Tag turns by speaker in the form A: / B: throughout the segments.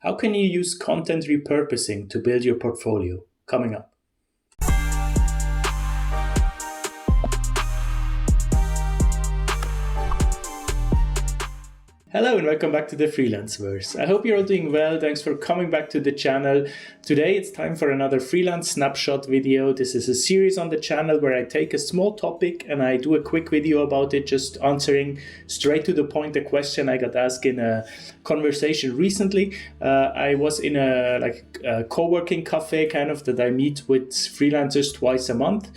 A: How can you use content repurposing to build your portfolio? Coming up. Hello and welcome back to the Freelanceverse. I hope you're all doing well. Thanks for coming back to the channel. Today it's time for another freelance snapshot video. This is a series on the channel where I take a small topic and I do a quick video about it, just answering straight to the point the question I got asked in a conversation recently. I was in a co-working cafe kind of that I meet with freelancers twice a month.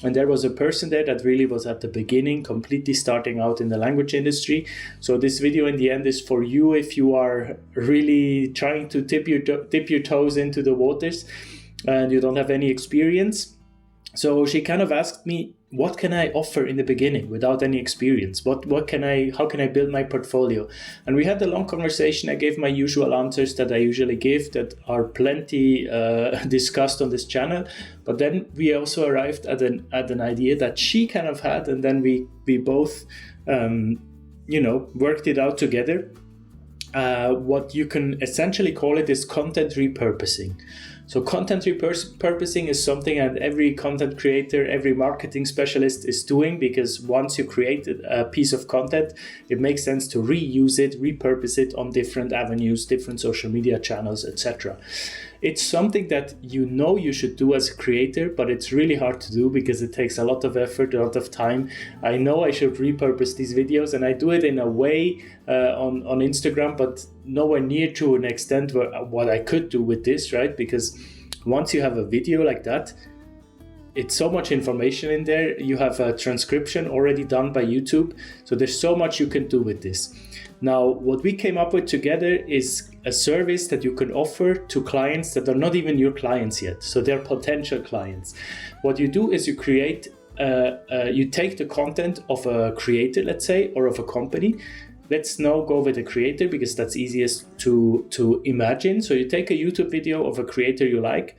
A: And there was a person there that really was at the beginning, completely starting out in the language industry. So this video in the end is for you if you are really trying to dip your toes into the waters and you don't have any experience. So she kind of asked me, what can I offer in the beginning without any experience? How can I build my portfolio? And we had a long conversation. I gave my usual answers that I usually give that are plenty discussed on this channel. But then we also arrived at an idea that she kind of had, and then we both worked it out together. What you can essentially call it is content repurposing. So content repurposing is something that every content creator, every marketing specialist is doing, because once you create a piece of content, it makes sense to reuse it, repurpose it on different avenues, different social media channels, etc. It's something that you should do as a creator, but it's really hard to do because it takes a lot of effort, a lot of time. I know I should repurpose these videos, and I do it in a way on Instagram, but nowhere near to an extent what I could do with this, right? Because once you have a video like that, it's so much information in there. You have a transcription already done by YouTube. So there's so much you can do with this. Now, what we came up with together is a service that you can offer to clients that are not even your clients yet. So they're potential clients. What you do is you create, you take the content of a creator, let's say, or of a company. Let's now go with a creator because that's easiest to imagine. So you take a YouTube video of a creator you like.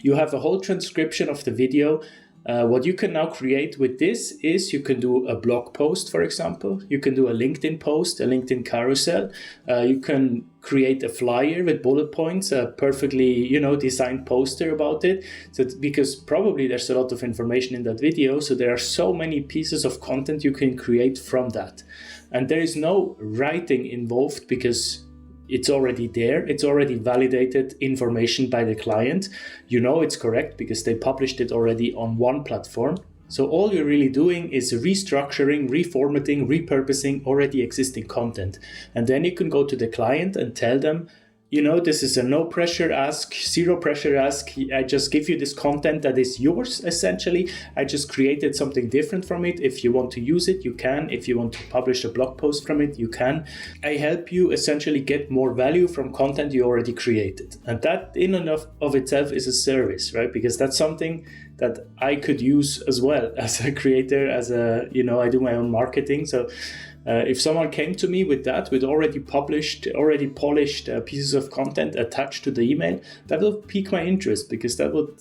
A: You have a whole transcription of the video. What you can now create with this is you can do a blog post, for example. You can do a LinkedIn post, a LinkedIn carousel. You can create a flyer with bullet points, a perfectly, designed poster about it. So because probably there's a lot of information in that video. So there are so many pieces of content you can create from that. And there is no writing involved because it's already there. It's already validated information by the client. It's correct because they published it already on one platform. So all you're really doing is restructuring, reformatting, repurposing already existing content. And then you can go to the client and tell them, this is a no pressure ask, zero pressure ask. I just give you this content that is yours, essentially. I just created something different from it. If you want to use it, you can. If you want to publish a blog post from it, you can. I help you essentially get more value from content you already created. And that in and of itself is a service, right? Because that's something that I could use as well as a creator, I do my own marketing. So if someone came to me with that, with already polished pieces of content attached to the email, that will pique my interest because that would,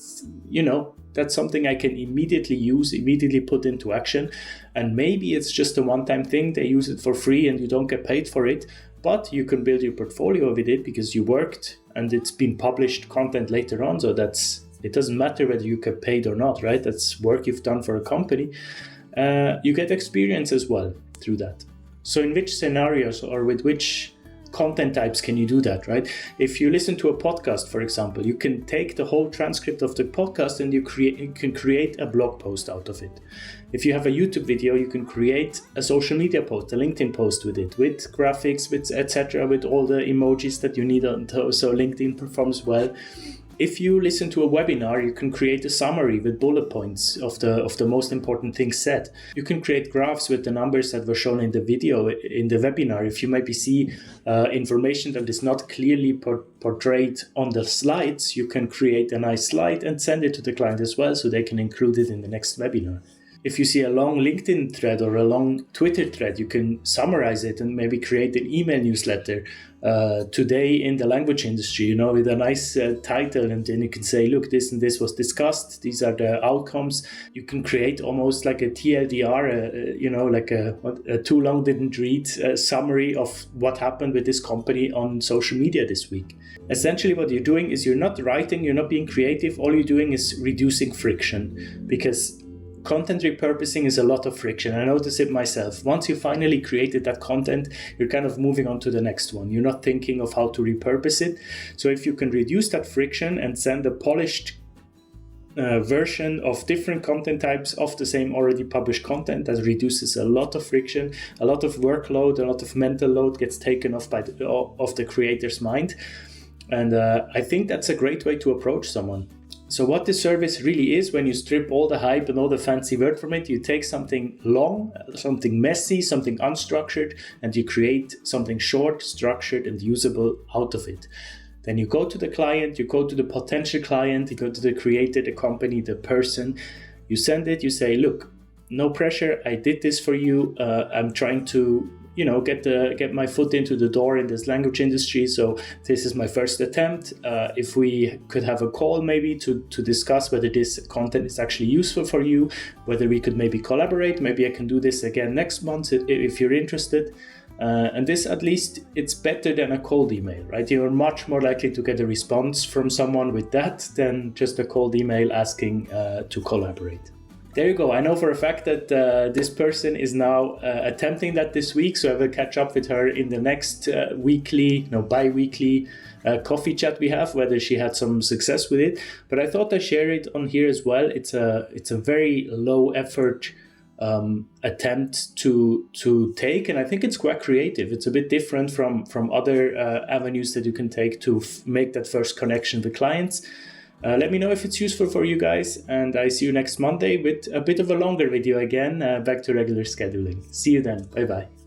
A: that's something I can immediately use, immediately put into action. And maybe it's just a one-time thing. They use it for free and you don't get paid for it, but you can build your portfolio with it because you worked and it's been published content later on. So it doesn't matter whether you get paid or not, right? That's work you've done for a company. You get experience as well through that. So in which scenarios or with which content types can you do that, right? If you listen to a podcast, for example, you can take the whole transcript of the podcast and you can create a blog post out of it. If you have a YouTube video, you can create a social media post, a LinkedIn post with it, with graphics, with etc., with all the emojis that you need on those, so LinkedIn performs well. If you listen to a webinar, you can create a summary with bullet points of the most important things said. You can create graphs with the numbers that were shown in the video, in the webinar. If you maybe see information that is not clearly portrayed on the slides, you can create a nice slide and send it to the client as well so they can include it in the next webinar. if you see a long LinkedIn thread or a long Twitter thread, you can summarize it and maybe create an email newsletter. Today in the language industry, with a nice title, and then you can say, look, this and this was discussed. These are the outcomes. You can create almost like a TLDR, like a too long didn't read summary of what happened with this company on social media this week. Essentially, what you're doing is you're not writing, you're not being creative. All you're doing is reducing friction, because content repurposing is a lot of friction. I notice it myself. Once you finally created that content, you're kind of moving on to the next one. You're not thinking of how to repurpose it. So if you can reduce that friction and send a polished version of different content types of the same already published content, that reduces a lot of friction, a lot of workload, a lot of mental load gets taken off of the creator's mind. And I think that's a great way to approach someone. So what this service really is, when you strip all the hype and all the fancy word from it, you take something long, something messy, something unstructured, and you create something short, structured, and usable out of it. Then you go to the client, you go to the potential client, you go to the creator, the company, the person, you send it, you say, look, no pressure, I did this for you, I'm trying to get my foot into the door in this language industry. So this is my first attempt. If we could have a call maybe to discuss whether this content is actually useful for you, whether we could maybe collaborate, maybe I can do this again next month if you're interested. And this, at least, it's better than a cold email, right? You're much more likely to get a response from someone with that than just a cold email asking to collaborate. There you go. I know for a fact that this person is now attempting that this week, so I will catch up with her in the next bi-weekly coffee chat we have, whether she had some success with it. But I thought I'd share it on here as well. It's a very low effort attempt to take, and I think it's quite creative. It's a bit different from other avenues that you can take to make that first connection with clients. Let me know if it's useful for you guys, and I see you next Monday with a bit of a longer video again, back to regular scheduling. See you then. Bye-bye.